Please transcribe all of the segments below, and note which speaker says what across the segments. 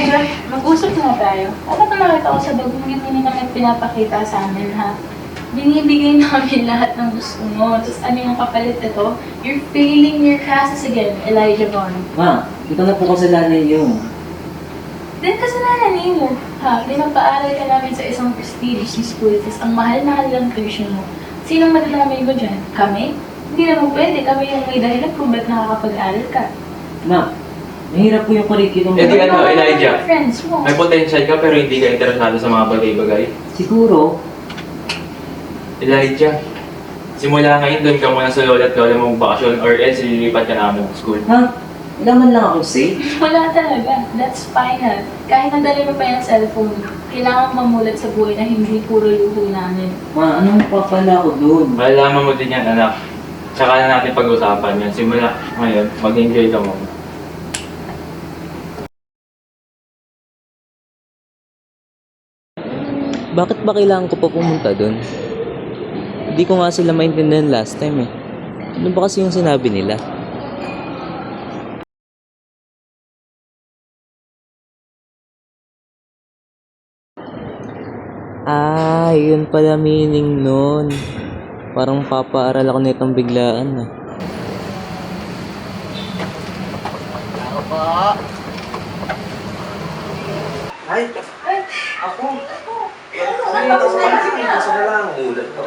Speaker 1: Elijah, mag-usap na tayo. Dapat na nakita ko sa bagong hindi namin pinapakita sa amin, ha? Binibigay namin lahat ng gusto mo. Tapos ano yung kapalit ito? You're failing your classes again, Elijah Bond.
Speaker 2: Ma, ito na po kasalanan yung.
Speaker 1: Then kasalanan ninyo, ha? Pinapaaral ka namin sa isang prestigious school. Tapos ang mahal-mahal ng tuition mo. Sinong madadamay mo dyan? Kami? Hindi naman pwede. Kami yung may dahilan kung ba't nakakapag-aral ka.
Speaker 2: Ma, mahirap po yung curriculum.
Speaker 3: Eh di ano, Elijah,
Speaker 1: Friends mo.
Speaker 3: may potential ka pero hindi ka interesado sa mga bagay-bagay.
Speaker 2: Siguro,
Speaker 3: Elijah, simula ngayon doon ka muna sa lola at lola mong bakasyon or else ililipat ka namin sa school.
Speaker 2: ha? Laman lang ako safe.
Speaker 1: Wala talaga. That's fine, ha? Kahit nadali mo pa yung cellphone, kailangan mamulat sa buhay na hindi puro luho namin.
Speaker 2: Ma, anong papala ko doon?
Speaker 3: Malalaman mo din yan, anak. Tsaka na natin pag-usapan yan. Simula ngayon, mag-enjoy ka mo.
Speaker 4: Bakit ba kailangan ko pa pumunta doon? Hindi ko nga sila maintindihan last time eh. Ano ba kasi yung sinabi nila? Ah, yun pala meaning nun. Parang papaaral ako nitong biglaan ah.
Speaker 5: Ay, ako. Ay, kaso na lang. Ulat ko.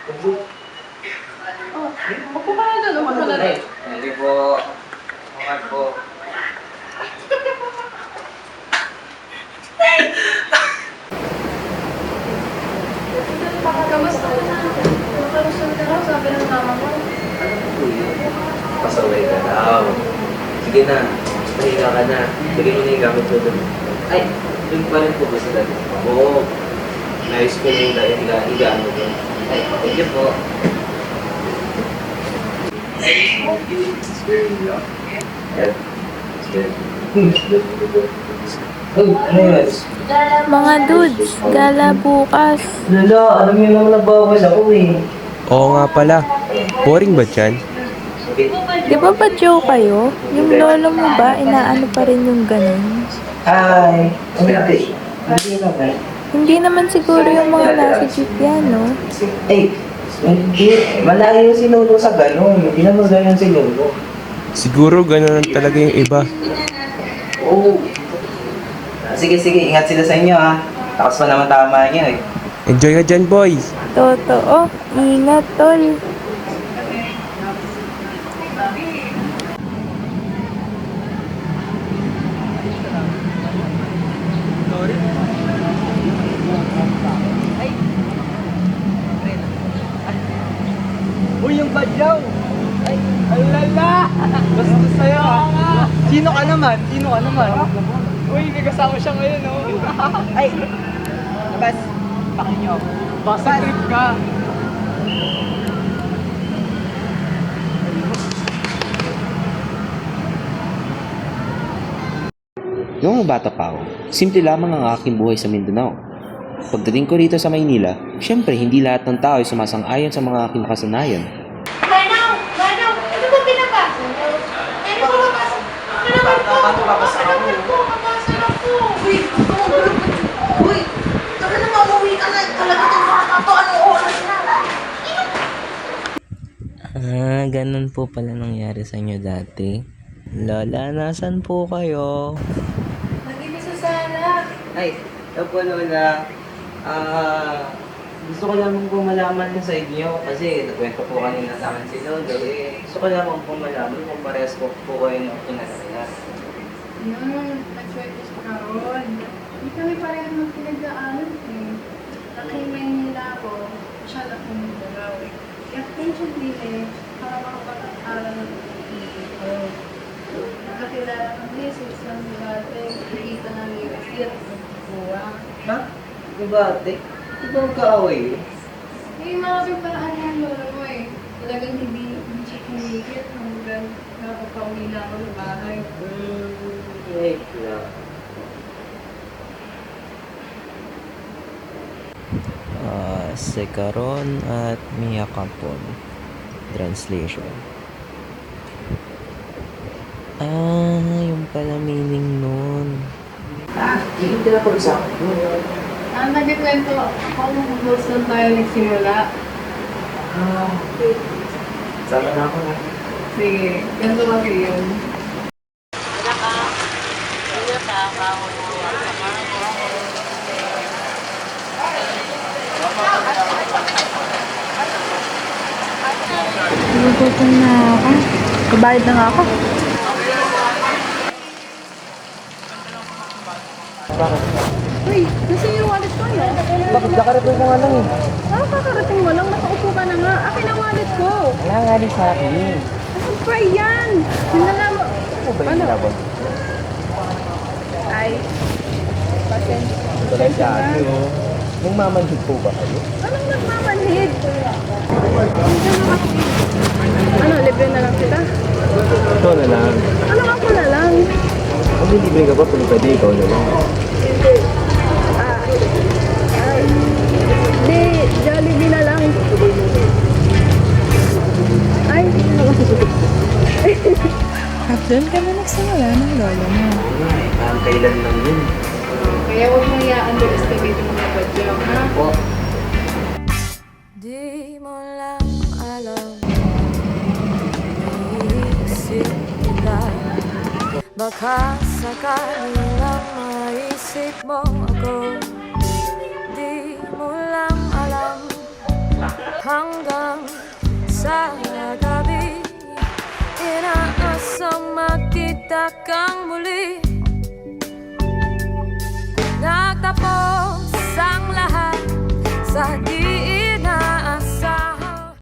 Speaker 1: Upo ka na doon. Upo ka na doon.
Speaker 5: Hindi po. Mga po.
Speaker 1: Kamusta ka na? Kamusta ka na? Sabi ng mama mo.
Speaker 5: Ano po yun? Pasaway ka daw. Sige na. Mahiga ka na. Lagay mo na yung gamit ko doon. Ay, doon pa rin po ba sa dati? Oo. Nice ko yung dahil higaan mo doon. Ay, thank you po. Oh, ano yun?
Speaker 6: Mga dudes, gala bukas.
Speaker 5: Lala, alam niyo naman nagbawal ako eh.
Speaker 7: Oo nga pala. Boring ba dyan?
Speaker 6: Di ba ba joke kayo? Yung lolo mo ba, inaano pa rin yung ganun?
Speaker 5: Hi. Hindi. Hindi naman.
Speaker 6: Hindi naman siguro yung mga nasa jeep yan, no?
Speaker 5: Ay, hindi. Malayo yung sinulo sa ganun. Hindi naman ganun si Lolo.
Speaker 7: Siguro gano'n talaga yung iba.
Speaker 5: Oo. Sige, sige. Ingat sila sa inyo ha. Tapos pa naman tama niyo eh.
Speaker 7: Enjoy ka dyan, boys!
Speaker 6: Totoo, ingat tol.
Speaker 8: Uy, yung badyaw! Ay, alala! Basta sa'yo ah! Sino ka naman? Sino ka naman? Uy, may kasama siya ngayon, no? Ay! Bas, pakin niyo ako. Basta trip ka!
Speaker 4: Noong bata pa ako, simple lamang ang aking buhay sa Mindanao. Pagdating ko rito sa Maynila, syempre hindi lahat ng tao ay sumasang-ayon sa mga aking nakasanayan.
Speaker 9: Manong! Manong! Ano ba pinapasa mo? Ano ba mapasa? Ano naman po? Ano naman po? Mapasa na po! Uy! Uy! Taka na mauwi ka na! Talaga itong bata to! Anong oras na?
Speaker 4: Ah, ganun po pala nangyari sa inyo dati. Lola, nasan po kayo?
Speaker 1: Nag-ibig sa sana.
Speaker 2: Ay, ito po Lola. Gusto ko lamang po malaman sa inyo kasi nagkwento po kanina sa akin si Lolo eh. Gusto ko lamang po malaman kung parehas po kayo ng pinag-aaral.
Speaker 1: Nag-swerte sa karoon. Hindi kami pareho ng pinag-aaral eh. Laki Maynila ako, siya laki Mindanao. Kaya patiently eh, para makapag-aaral ng ko. Nakakilala ng misis ng dati, nakikita ng USD at buwa.
Speaker 2: Ha? Diba ate? Diba magkaaway eh?
Speaker 1: Eh, marami paraan yung lolo mo eh. Talagang hindi siya kumigit hanggang nakapauwi na ako sa bahay.
Speaker 2: Wait lang.
Speaker 4: Sekaron at Miyakapon. Translation. Ah, yung pala meaning nun.
Speaker 5: Hindi ka na pag-usapan mo.
Speaker 1: Nagkikwento ako kung close lang tayo nagsimula.
Speaker 5: Okay. Sama na ako na.
Speaker 1: Sige, ganito kasi yun.
Speaker 6: Nagugutom na ako. Kabayad na nga ako.
Speaker 1: Uy, nasa yung wallet ko no?
Speaker 8: Bakit nakarating ka nga lang eh?
Speaker 1: Kakarating mo lang, nakaupo ka na nga. Akin ang wallet ko.
Speaker 8: Wala nga rin sa akin.
Speaker 1: Ano ba yan? Sinala mo.
Speaker 8: Ano ba yung ginagawa?
Speaker 1: Ay, pasensya.
Speaker 8: Wala sa akin oh. Nung mamanhid po ba kayo?
Speaker 1: Anong nagmamanhid? Ano, libre na lang kita?
Speaker 8: Ito na lang.
Speaker 1: Ano ako na lang?
Speaker 8: Kung libre ka ba, pwede pwede ikaw na lang.
Speaker 1: Di, Jollibee na lang. Ay,
Speaker 6: Doon kami nagsimula ng lolo mo.
Speaker 5: Kailan lang yun.
Speaker 1: kaya huwag mo i-underestimate yung mga badyaw, ha?
Speaker 5: Po.
Speaker 10: Di mo lang alam, iisip kita. Baka sakali lang maisip mo ako. Di mo lang alam, hanggang sa gabi inaasang makita kang muli. Nagtapos ang lahat sa di